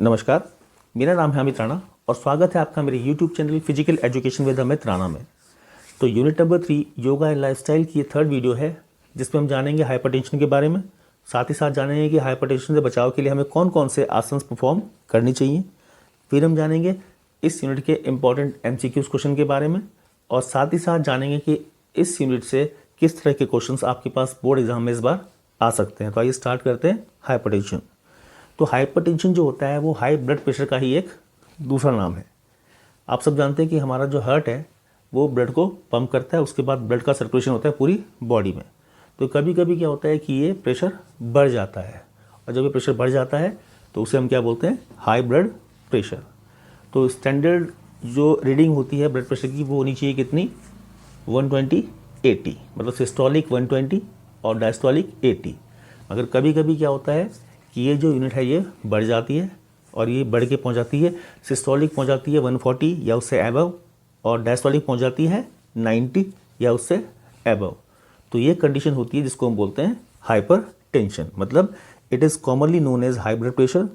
नमस्कार, मेरा नाम है अमित राणा और स्वागत है आपका मेरे YouTube channel physical education with Amit Rana में। तो unit number 3 yoga and lifestyle की ये थर्ड वीडियो है जिसमें हम जानेंगे हाइपरटेंशन के बारे में। साथ ही साथ जानेंगे कि हाइपरटेंशन से बचाव के लिए हमें कौन कौन से आसन परफॉर्म करनी चाहिए। फिर हम जानेंगे इस यूनिट के इम्पॉर्टेंट MCQs क्वेश्चन के बारे में और साथ ही साथ जानेंगे कि इस यूनिट से किस तरह के क्वेश्चंस आपके पास बोर्ड एग्जाम में इस बार आ सकते हैं। तो आइए स्टार्ट करते हैं हाइपरटेंशन। तो हाइपरटेंशन जो होता है वो हाई ब्लड प्रेशर का ही एक दूसरा नाम है। आप सब जानते हैं कि हमारा जो हार्ट है वो ब्लड को पंप करता है, उसके बाद ब्लड का सर्कुलेशन होता है पूरी बॉडी में। तो कभी कभी क्या होता है कि ये प्रेशर बढ़ जाता है और जब ये प्रेशर बढ़ जाता है तो उसे हम क्या बोलते हैं, हाई ब्लड प्रेशर। तो स्टैंडर्ड जो रीडिंग होती है ब्लड प्रेशर की वो होनी चाहिए कितनी, 120/80, मतलब सिस्टोलिक 120 और डायस्टोलिक 80। मगर कभी कभी क्या होता है कि ये जो यूनिट है ये बढ़ जाती है और ये बढ़ के पहुंच जाती है, सिस्टोलिक पहुंच जाती है 140 या उससे एबव और डायस्टोलिक पहुंच जाती है 90 या उससे एबव। तो ये कंडीशन होती है जिसको हम बोलते हैं हाइपरटेंशन। मतलब it is commonly known as high blood pressure.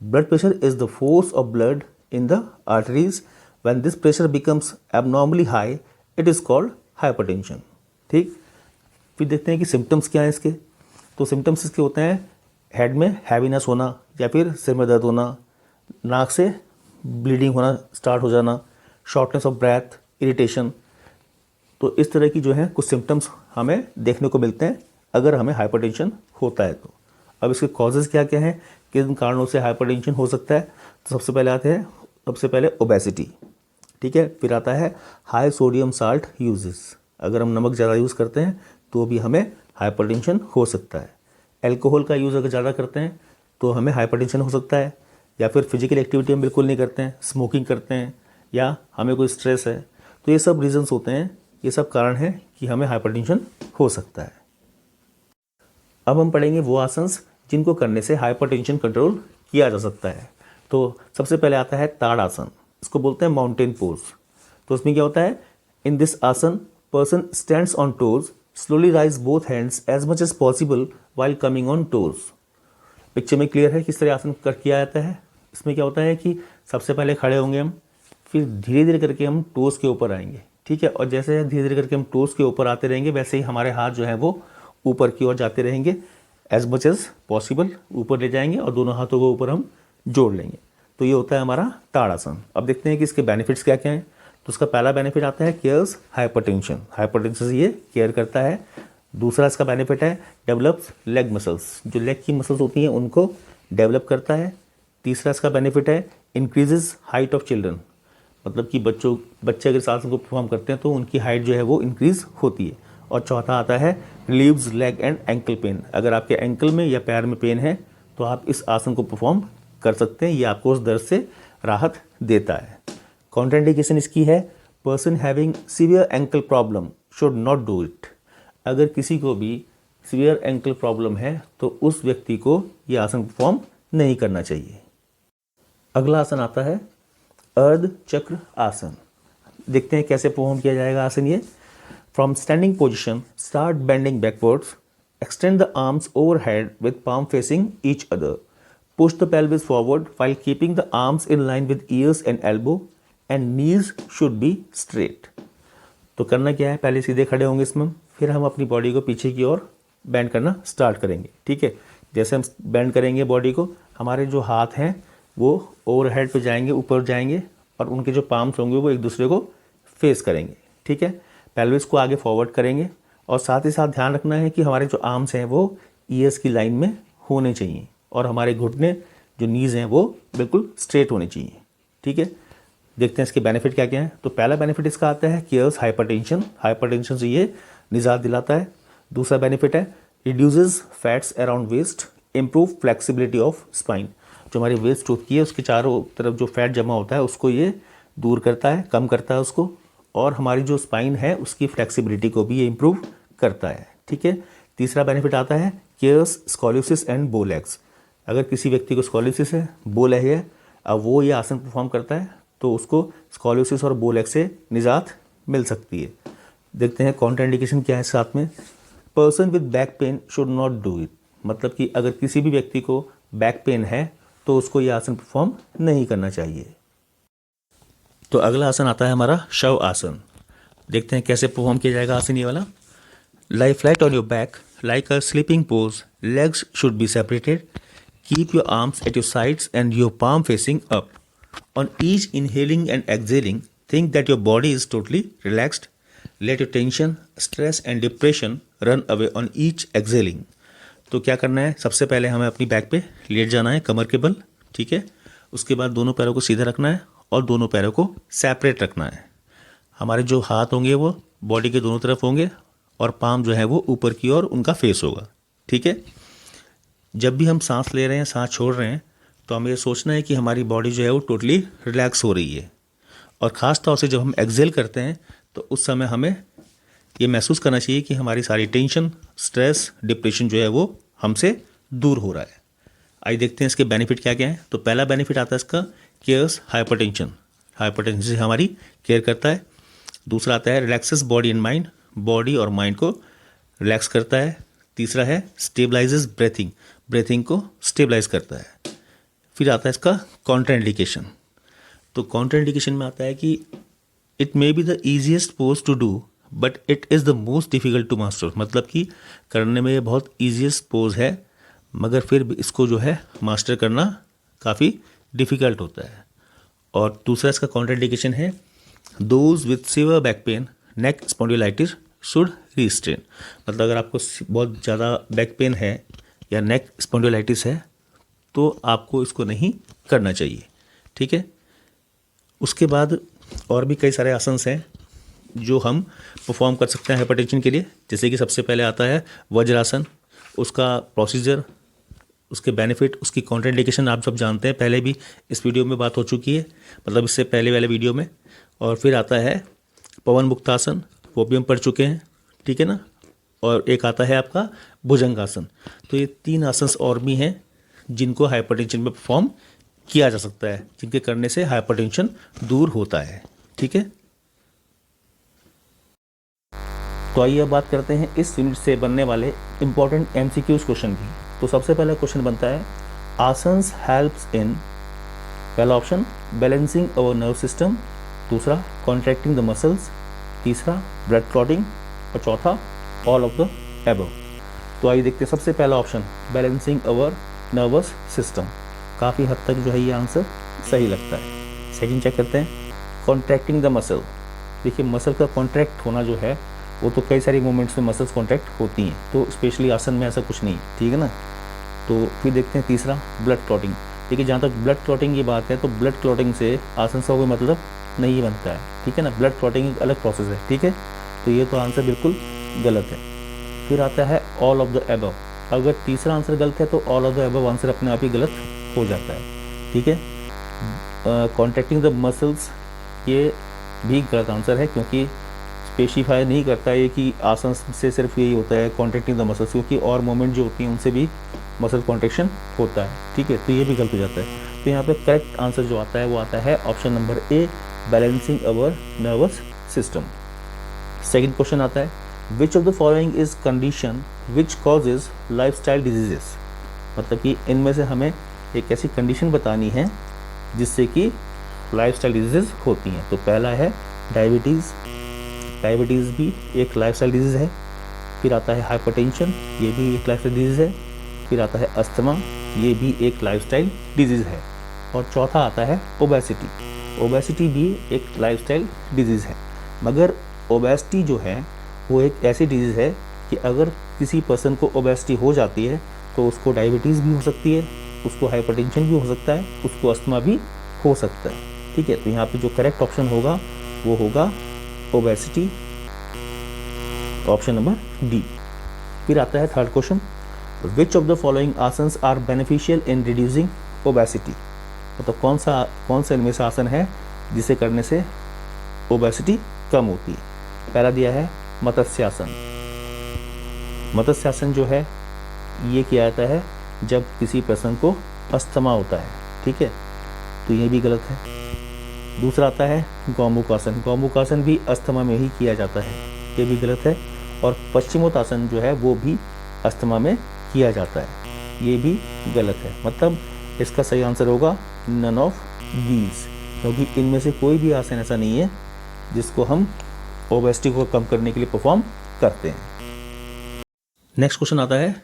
Blood pressure is the force of blood in the arteries. When this pressure becomes abnormally high it is called hypertension. ठीक, फिर देखते हैं कि सिम्टम्स क्या हैं इसके। तो सिम्टम्स इसके होते हैं हेड में हैवीनेस होना या फिर सिर में दर्द होना, नाक से ब्लीडिंग होना स्टार्ट हो जाना, शॉर्टनेस ऑफ ब्रेथ, इरिटेशन। तो इस तरह की जो है कुछ सिम्टम्स हमें देखने को मिलते हैं अगर हमें हाइपरटेंशन होता है तो। अब इसके कॉजेज़ क्या क्या हैं, किन कारणों से हाइपरटेंशन हो सकता है। तो सबसे पहले आते हैं ओबेसिटी। ठीक है, फिर आता है हाई सोडियम साल्ट यूजेस। अगर हम नमक ज़्यादा यूज़ करते हैं तो भी हमें हाइपरटेंशन हो सकता है। एल्कोहल का यूज़ अगर ज़्यादा करते हैं तो हमें हाइपरटेंशन हो सकता है, या फिर फिजिकल एक्टिविटी हम बिल्कुल नहीं करते हैं, स्मोकिंग करते हैं, या हमें कोई स्ट्रेस है। तो ये सब रीजंस होते हैं, ये सब कारण हैं कि हमें हाइपरटेंशन हो सकता है। अब हम पढ़ेंगे वो आसन्स जिनको करने से हाइपरटेंशन कंट्रोल किया जा सकता है। तो सबसे पहले आता है ताड़ासन, इसको बोलते हैं माउंटेन पोज। तो उसमें क्या होता है, in this asana person stands on toes, slowly raise both hands as much as possible while coming on toes. Picture में क्लियर है किस तरह आसन कर किया जाता है। इसमें क्या होता है कि सबसे पहले खड़े होंगे हम, फिर धीरे धीरे करके हम टोज के ऊपर आएंगे। ठीक है, और जैसे धीरे धीरे करके हम टोज के ऊपर आते रहेंगे वैसे ही हमारे हाथ जो है वो ऊपर की ओर जाते रहेंगे, एज मच एज पॉसिबल ऊपर ले जाएंगे और दोनों हाथों को ऊपर हम जोड़ लेंगे। तो ये होता है हमारा ताड़ासन। अब देखते हैं कि इसके बेनिफिट्स क्या क्या हैं। तो उसका पहला बेनिफिट आता है केयर्स हाइपरटेंशन, हाइपरटेंशन से ये केयर करता है। दूसरा इसका बेनिफिट है डेवलप्स लेग मसल्स, जो लेग की मसल्स होती हैं उनको डेवलप करता है। तीसरा इसका बेनिफिट है इंक्रीजेज हाइट ऑफ चिल्ड्रन, मतलब कि बच्चे अगर इस आसन को परफॉर्म करते हैं तो उनकी हाइट जो है वो इंक्रीज होती है। और चौथा आता है relieves leg and ankle pain, अगर आपके एंकल में या पैर में पेन है तो आप इस आसन को परफॉर्म कर सकते हैं, ये आपको उस दर्द से राहत देता है। कॉन्ट्राइंडिकेशन इसकी है, person having severe ankle problem should not do it. अगर किसी को भी सीवियर एंकल प्रॉब्लम है तो उस व्यक्ति को ये आसन परफॉर्म नहीं करना चाहिए। अगला आसन आता है अर्ध चक्र आसन। देखते हैं कैसे परफॉर्म किया जाएगा आसन ये। From standing position start bending backwards, extend the arms overhead with palm facing each other, push the pelvis forward while keeping the arms in line with ears and elbow and knees should be straight। तो करना क्या है, पहले सीधे खड़े होंगे इसमें, फिर हम अपनी बॉडी को पीछे की ओर बैंड करना स्टार्ट करेंगे। ठीक है, जैसे हम बैंड करेंगे बॉडी को, हमारे जो हाथ हैं वो ओवरहेड पे जाएंगे, ऊपर जाएंगे और उनके जो पाम्स होंगे वो एक दूसरे को फेस करेंगे। ठीक है, पेल्विस को आगे फॉरवर्ड करेंगे और साथ ही साथ ध्यान रखना है कि हमारे जो आर्म्स हैं वो ईयर्स की लाइन में होने चाहिए और हमारे घुटने जो नीज हैं वो बिल्कुल स्ट्रेट होने चाहिए। ठीक है, देखते हैं इसके बेनिफिट क्या क्या है। तो पहला बेनिफिट इसका आता है केयर्स हाइपरटेंशन, हाइपरटेंशन से ये निजात दिलाता है। दूसरा बेनिफिट है reduces fats around waist, improve flexibility of spine. जो हमारी वेस्ट होती है उसके चारों तरफ जो फैट जमा होता है उसको ये दूर करता है, कम करता है उसको, और हमारी जो स्पाइन है उसकी फ्लेक्सिबिलिटी को भी ये इम्प्रूव करता है। ठीक है, तीसरा बेनिफिट आता है केयर्स स्कॉलियोसिस एंड बो लेग्स। अगर किसी व्यक्ति को स्कॉलियोसिस है, बो लेग है, अब वो ये आसन परफॉर्म करता है तो उसको स्कॉलियोसिस और बो लेग से निजात मिल सकती है। देखते हैं कॉन्ट्राइंडिकेशन क्या है साथ में। Person with back pain should not do it, मतलब कि अगर किसी भी व्यक्ति को बैक पेन है तो उसको ये आसन परफॉर्म नहीं करना चाहिए। तो अगला आसन आता है हमारा शव आसन। देखते हैं कैसे परफॉर्म किया जाएगा आसन ये वाला। Lie flat on your back like a sleeping pose, legs should be separated, keep your arms at your sides and your palm facing up. On each inhaling and exhaling, think that your body is totally relaxed. Let your tension, stress and depression run away on each exhaling. तो क्या करना है, सबसे पहले हमें अपनी back पे late जाना है कमर के बल, ठीक है। उसके बाद दोनों पैरों को सीधा रखना है और दोनों पैरों को सेपरेट रखना है। हमारे जो हाथ होंगे वो बॉडी के दोनों तरफ होंगे और पाम जो है वो ऊपर की ओर उनका फेस होगा, ठीक है। जब भी हम सांस ले रहे हैं, सांस छोड़ रहे हैं, तो हमें ये सोचना है कि हमारी बॉडी जो है वो टोटली रिलैक्स हो रही है। और ख़ास तौर से जब हम एक्सेल करते हैं तो उस समय हमें ये महसूस करना चाहिए कि हमारी सारी टेंशन, स्ट्रेस, डिप्रेशन जो है वो हमसे दूर हो रहा है। आइए देखते हैं इसके बेनिफिट क्या क्या हैं। तो पहला बेनिफिट आता है इसका, केयर्स हाइपरटेंशन। हाइपरटेंशन से हमारी केयर करता है। दूसरा आता है relaxes body and mind, body और माइंड को रिलैक्स करता है। तीसरा है स्टेबलाइजेस ब्रेथिंग, ब्रेथिंग को स्टेबलाइज करता है। फिर आता है इसका कॉन्ट्राइंडिकेशन। तो कॉन्ट्राइंडिकेशन में आता है कि it may be the easiest pose to do but it is the most difficult to master. मतलब कि करने में ये बहुत ईजीएस्ट पोज है मगर फिर भी इसको जो है मास्टर करना काफ़ी डिफ़िकल्ट होता है। और दूसरा इसका कॉन्ट्राइंडिकेशन है, those with severe back pain, neck spondylitis should restrain. मतलब अगर आपको बहुत ज़्यादा बैक पेन है या नेक स्पॉन्डिलाइटिस है तो आपको इसको नहीं करना चाहिए, ठीक है। उसके बाद और भी कई सारे आसन्स हैं जो हम परफॉर्म कर सकते हैं हाइपरटेंशन के लिए। जैसे कि सबसे पहले आता है वज्रासन। उसका प्रोसीजर, उसके बेनिफिट, उसकी कॉन्ट्राइंडिकेशन आप सब जानते हैं, पहले भी इस वीडियो में बात हो चुकी है, मतलब इससे पहले वाले वीडियो में। और फिर आता है पवन मुक्तासन, वो भी हम पढ़ चुके हैं, ठीक है ना। और एक आता है आपका भुजंगासन। तो ये 3 आसन्स और भी हैं जिनको हाइपरटेंशन में परफॉर्म किया जा सकता है, जिनके करने से हाइपरटेंशन दूर होता है, ठीक है। तो आइए अब बात करते हैं इस यूनिट से बनने वाले इंपॉर्टेंट एमसीक्यूज क्वेश्चन की। तो सबसे पहला क्वेश्चन बनता है, आसन्स हेल्प्स इन, पहला ऑप्शन बैलेंसिंग अवर नर्व सिस्टम, दूसरा कॉन्ट्रैक्टिंग द मसल्स, तीसरा ब्लड क्लॉटिंग और चौथा ऑल ऑफ द एबव। तो आइए देखते हैं सबसे पहला ऑप्शन बैलेंसिंग अवर नर्वस सिस्टम। काफ़ी हद तक जो है ये आंसर सही लगता है। सेकंड चेक करते हैं, कॉन्ट्रैक्टिंग द मसल। देखिए मसल का कॉन्ट्रैक्ट होना जो है वो तो कई सारी मूवमेंट्स में मसल्स कॉन्ट्रैक्ट होती हैं, तो स्पेशली आसन में ऐसा कुछ नहीं, ठीक है ना। तो फिर देखते हैं तीसरा ब्लड क्लॉटिंग। देखिए जहाँ तक ब्लड क्लॉटिंग की बात है तो ब्लड क्लॉटिंग से आसन का कोई मतलब नहीं बनता है, ठीक है ना। ब्लड क्लॉटिंग एक अलग प्रोसेस है, ठीक है। तो ये तो आंसर बिल्कुल गलत है। फिर आता है ऑल ऑफ द एबव। अगर तीसरा आंसर गलत है तो all of the above answer अपने आप ही गलत हो जाता है, ठीक है। कॉन्ट्रैक्टिंग द मसल्स, ये भी गलत आंसर है क्योंकि स्पेसिफाई नहीं करता है कि आसन से सिर्फ यही होता है कॉन्ट्रैक्टिंग द मसल्स, क्योंकि और मूवमेंट जो होती हैं उनसे भी मसल कॉन्ट्रैक्शन होता है, ठीक है। तो ये भी गलत हो जाता है। तो यहाँ पे करेक्ट आंसर जो आता है वो आता है option number A, balancing our nervous system. Second question आता है, which of the following is condition which causes lifestyle diseases. मतलब कि इनमें से हमें एक ऐसी कंडीशन बतानी है जिससे कि लाइफस्टाइल डिजीजेस होती हैं। तो पहला है डायबिटीज़, डायबिटीज़ भी एक लाइफस्टाइल डिजीज़ है। फिर आता है हाइपरटेंशन, ये भी एक लाइफस्टाइल डिजीज़ है। फिर आता है अस्थमा, ये भी एक लाइफस्टाइल डिजीज़ है। और चौथा आता है ओबेसिटी, ओबेसिटी भी एक लाइफस्टाइल डिजीज़ है। मगर ओबेसिटी जो है वो एक ऐसी डिजीज़ है कि अगर किसी पर्सन को ओबेसिटी हो जाती है तो उसको डायबिटीज़ भी हो सकती है, उसको हाइपरटेंशन भी हो सकता है, उसको अस्थमा भी हो सकता है, ठीक है। तो यहाँ पे जो करेक्ट ऑप्शन होगा वो होगा ओबेसिटी, ऑप्शन नंबर डी। फिर आता है third question, which of the following asanas are beneficial in reducing obesity. मतलब कौन सा इनमें से आसन है जिसे करने से ओबेसिटी कम होती है। पहला दिया है मत्स्यासन। मत्स्यासन जो है ये किया जाता है जब किसी पर्सन को अस्थमा होता है, ठीक है। तो ये भी गलत है। दूसरा आता है गौमुखासन। गौमुखासन भी अस्थमा में ही किया जाता है, ये भी गलत है। और पश्चिमोत्तासन जो है वो भी अस्थमा में किया जाता है, ये भी गलत है। मतलब इसका सही आंसर होगा नन ऑफ दीज, क्योंकि इनमें से कोई भी आसन ऐसा नहीं है जिसको हम ओबेसिटी को कम करने के लिए परफॉर्म करते हैं। नेक्स्ट क्वेश्चन आता है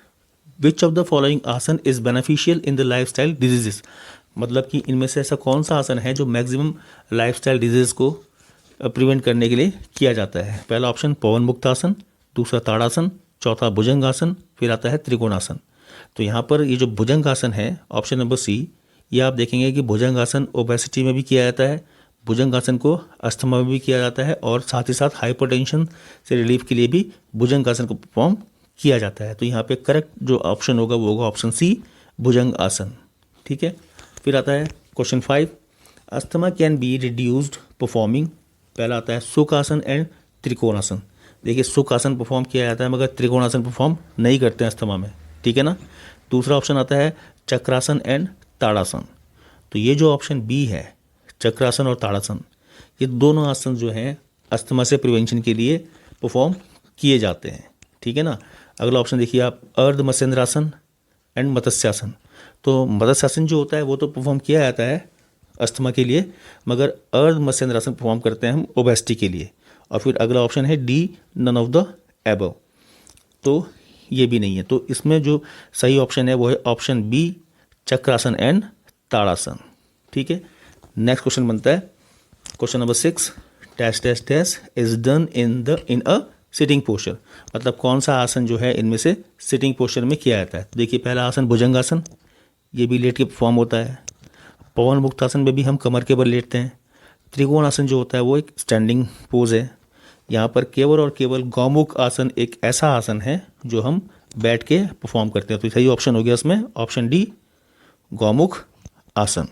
which of the following asana is beneficial in the lifestyle diseases, मतलब कि इनमें से ऐसा कौन सा आसन है जो मैक्सिमम लाइफस्टाइल डिजीज को प्रिवेंट करने के लिए किया जाता है। पहला ऑप्शन पवन मुक्त आसन, दूसरा ताड़ासन, चौथा भुजंगासन, फिर आता है त्रिकोणासन। तो यहाँ पर ये जो भुजंगासन है ऑप्शन नंबर सी, ये आप देखेंगे कि भुजंगासन ओबेसिटी में भी किया जाता है, भुजंगासन को अस्थमा में भी किया जाता है और साथ ही साथ हाइपरटेंशन से रिलीफ के लिए भी भुजंगासन को परफॉर्म किया जाता है। तो यहाँ पे करेक्ट जो ऑप्शन होगा वो होगा ऑप्शन सी भुजंग आसन। ठीक है, फिर आता है question 5, asthma can be reduced performing. पहला आता है सुखासन एंड त्रिकोणासन। देखिए सुखासन परफॉर्म किया जाता है मगर त्रिकोणासन परफॉर्म नहीं करते हैं अस्थमा में, ठीक है ना। दूसरा ऑप्शन आता है चक्रासन एंड ताड़ासन। तो ये जो ऑप्शन बी है चक्रासन और ताड़ासन, ये दोनों आसन जो हैं अस्थमा से प्रिवेंशन के लिए परफॉर्म किए जाते हैं, ठीक है ना। अगला ऑप्शन देखिए आप अर्ध मत्स्येंद्रासन एंड मत्स्यासन। तो मत्स्यासन जो होता है वो तो परफॉर्म किया जाता है अस्थमा के लिए, मगर अर्ध मत्स्येंद्रासन परफॉर्म करते हैं हम ओबेसिटी के लिए। और फिर अगला ऑप्शन है D none of the above, तो ये भी नहीं है। तो इसमें जो सही ऑप्शन है वो है ऑप्शन बी चक्रासन एंड ताड़ासन, ठीक है। नेक्स्ट क्वेश्चन बनता है question number 6, dash dash dash is done in a sitting posture, मतलब कौन सा आसन जो है इनमें से सिटिंग पोस्चर में किया जाता है। देखिए पहला आसन भुजंगासन, ये भी लेट के परफॉर्म होता है। पवन मुक्त आसन में भी हम कमर के बल लेटते हैं। त्रिकोणासन जो होता है वो एक स्टैंडिंग पोज है। यहाँ पर केवल और केवल गौमुख आसन एक ऐसा आसन है जो हम बैठ के परफॉर्म करते हैं। तो सही ऑप्शन हो गया इसमें ऑप्शन डी गौमुख आसन,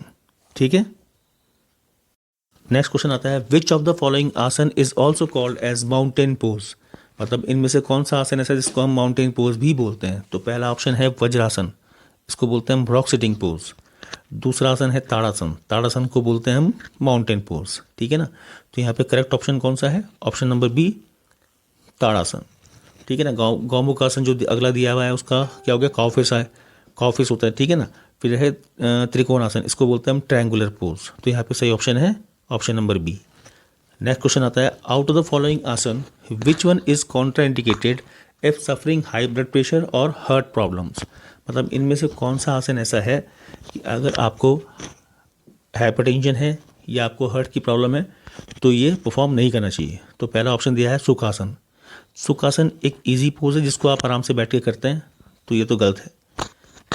ठीक है। नेक्स्ट क्वेश्चन आता है which of the following asana is also called as mountain pose, मतलब इनमें से कौन सा आसन ऐसा है जिसको हम माउंटेन पोज भी बोलते हैं। तो पहला ऑप्शन है वज्रासन, इसको बोलते हैं हम रॉक सिटिंग पोज। दूसरा आसन है ताड़ासन, ताड़ासन को बोलते हैं हम माउंटेन पोज, ठीक है ना। तो यहाँ पे करेक्ट ऑप्शन कौन सा है, ऑप्शन नंबर बी ताड़ासन, ठीक है ना। गौमुख आसन जो अगला दिया हुआ है उसका क्या हो गया काउफिस है, काउफिस होता है, ठीक है ना। फिर है त्रिकोणासन, इसको बोलते हैं हम ट्रायंगुलर पोज। तो यहाँ पे सही ऑप्शन है option number B. Next question आता है out of the following asana which one is contraindicated if suffering high blood pressure और हार्ट प्रॉब्लम्स, मतलब इनमें से कौन सा आसन ऐसा है कि अगर आपको हाइपरटेंशन है या आपको हार्ट की प्रॉब्लम है तो ये परफॉर्म नहीं करना चाहिए। तो पहला ऑप्शन दिया है सुखासन। सुखासन एक इजी पोज है जिसको आप आराम से बैठ के करते हैं, तो ये तो गलत है।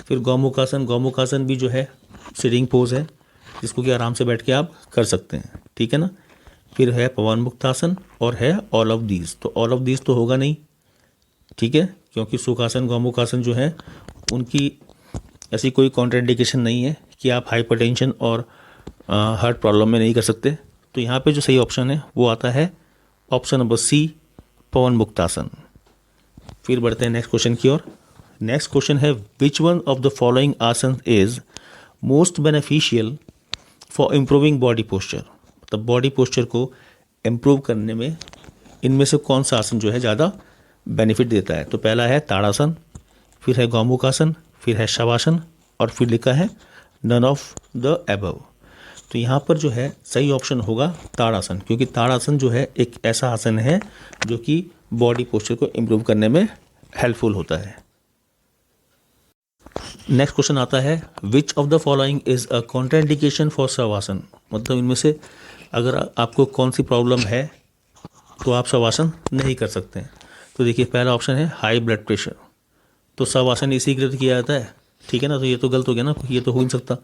फिर गौमुखासन, गौमुखासन भी जो है सिटिंग पोज है जिसको कि आराम से बैठ के आप कर सकते हैं, ठीक है ना। फिर है पवन मुक्त आसन और है ऑल ऑफ दीज। तो ऑल ऑफ दीज तो होगा नहीं, ठीक है, क्योंकि सुखासन गौमुखासन जो है उनकी ऐसी कोई कॉन्ट्राइंडिकेशन नहीं है कि आप हाइपरटेंशन और हार्ट प्रॉब्लम में नहीं कर सकते। तो यहाँ पे जो सही ऑप्शन है वो आता है ऑप्शन नंबर सी पवन मुक्त आसन। फिर बढ़ते हैं नेक्स्ट क्वेश्चन की ओर। नेक्स्ट क्वेश्चन है which one of the following asana is most beneficial for improving body posture, मतलब बॉडी पोस्चर को इम्प्रूव करने में इनमें से कौन सा आसन जो है ज़्यादा बेनिफिट देता है। तो पहला है ताड़ासन, फिर है गौमुखासन, फिर है शवासन और फिर लिखा है नन ऑफ द एबव। तो यहाँ पर जो है सही ऑप्शन होगा ताड़ासन, क्योंकि ताड़ासन जो है एक ऐसा आसन है जो कि बॉडी पोस्चर को इम्प्रूव करने में हेल्पफुल होता है। नेक्स्ट क्वेश्चन आता है which of the following is a contraindication for shavasana, मतलब इनमें से अगर आपको कौन सी प्रॉब्लम है तो आप शवासन नहीं कर सकते हैं। तो देखिए पहला ऑप्शन है हाई ब्लड प्रेशर, तो शवासन इसी के लिए किया जाता है, ठीक है ना। तो ये तो गलत हो गया ना, ये तो हो नहीं सकता।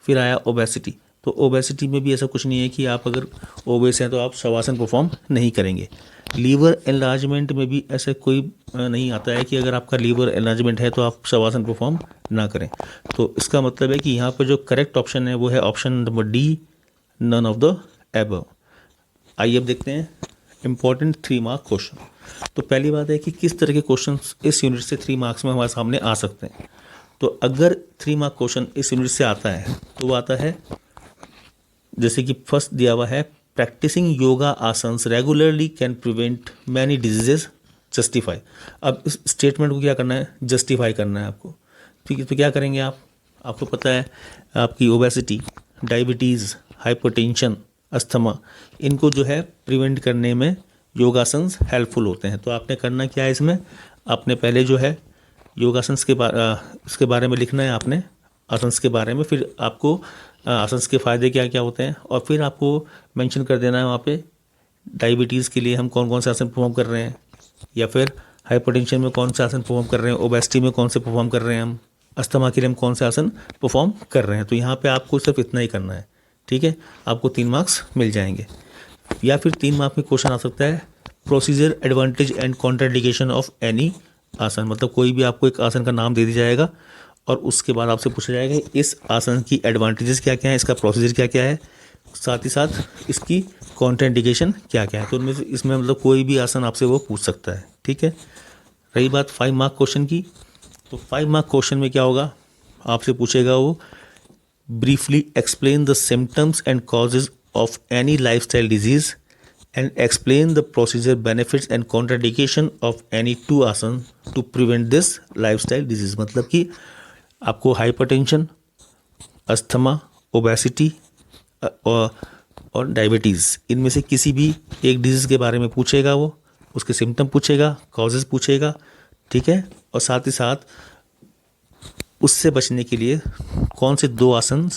फिर आया ओबेसिटी, तो ओबेसिटी में भी ऐसा कुछ नहीं है कि आप अगर ओबेस हैं तो आप शवासन परफॉर्म नहीं करेंगे। लीवर एनलार्जमेंट में भी ऐसा कोई नहीं आता है कि अगर आपका लीवर एनलार्जमेंट है तो आप शवासन परफॉर्म ना करें। तो इसका मतलब है कि यहाँ पर जो करेक्ट ऑप्शन है वो है option number D none of the above. आइए अब देखते हैं इंपॉर्टेंट 3 मार्क क्वेश्चन। तो पहली बात है कि किस तरह के क्वेश्चन इस यूनिट से 3 मार्क्स में हमारे सामने आ सकते हैं। तो अगर 3 मार्क क्वेश्चन इस यूनिट से आता है तो वो आता है जैसे कि फर्स्ट दिया हुआ है practising yoga asanas regularly can prevent many diseases justify. अब इस स्टेटमेंट को क्या करना है, जस्टिफाई करना है आपको, ठीक है। तो क्या करेंगे आप, आपको पता है आपकी ओबेसिटी, डायबिटीज़, हाइपरटेंशन, अस्थमा, इनको जो है प्रिवेंट करने में योगासन हेल्पफुल होते हैं। तो आपने करना क्या है इसमें, आपने पहले जो है योगासन इसके बारे में लिखना है आपने, आसन्स के बारे में, फिर आपको आसन्स के फ़ायदे क्या क्या होते हैं, और फिर आपको मेंशन कर देना है वहाँ पे डायबिटीज़ के लिए हम कौन कौन से आसन परफॉर्म कर रहे हैं, या फिर हाइपरटेंशन में कौन से आसन परफॉर्म कर रहे हैं, ओबेसिटी में कौन से परफॉर्म कर रहे हैं हम, अस्थमा के लिए हम कौन से आसन परफॉर्म कर रहे हैं। तो यहाँ पे आपको सिर्फ इतना ही करना है, ठीक है। आपको 3 मार्क्स मिल जाएंगे। या फिर 3 मार्क में क्वेश्चन आ सकता है procedure, advantage and contraindication of any asana, मतलब कोई भी आपको एक आसन का नाम दे दिया जाएगा और उसके बाद आपसे पूछा जाएगा इस आसन की एडवांटेजेस क्या क्या है, इसका प्रोसीजर क्या क्या है, साथ ही साथ इसकी कॉन्ट्राडिकेशन क्या क्या है। तो उनमें से इसमें मतलब कोई भी आसन आपसे वो पूछ सकता है, ठीक है। रही बात 5 मार्क क्वेश्चन की, तो 5 मार्क क्वेश्चन में क्या होगा, आपसे पूछेगा वो briefly explain the symptoms and causes of any lifestyle disease and explain the procedure, benefits and contraindication of any 2 asana to prevent this lifestyle disease. मतलब कि आपको हाइपरटेंशन, अस्थमा, ओबेसिटी और डायबिटीज़, इनमें से किसी भी एक डिजीज़ के बारे में पूछेगा वो, उसके सिम्टम पूछेगा, कॉजेज़ पूछेगा, ठीक है। और साथ ही साथ उससे बचने के लिए कौन से 2 आसन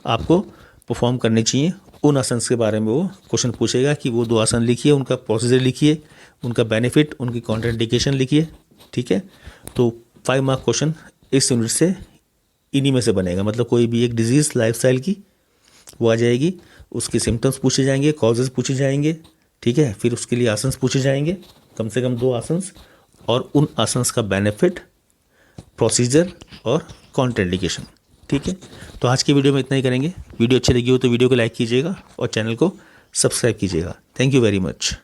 आपको परफॉर्म करने चाहिए, उन आसन के बारे में वो क्वेश्चन पूछेगा कि वो 2 आसन लिखिए, उनका प्रोसीजर लिखिए, उनका बेनिफिट, उनकी कॉन्ट्राडिकेशन लिखिए, ठीक है। तो 5 मार्क क्वेश्चन इस यूनिट से इन्हीं में से बनेगा, मतलब कोई भी एक डिजीज़ लाइफस्टाइल की वो आ जाएगी, उसके सिम्टम्स पूछे जाएंगे, कॉजेज़ पूछे जाएंगे, ठीक है। फिर उसके लिए आसन्स पूछे जाएंगे, कम से कम 2 आसन्स, और उन आसन्स का बेनिफिट, प्रोसीजर और कॉन्ट्राडिकेशन, ठीक है। तो आज की वीडियो में इतना ही करेंगे। वीडियो अच्छी लगी हो तो वीडियो को लाइक कीजिएगा और चैनल को सब्सक्राइब कीजिएगा। Thank you very much.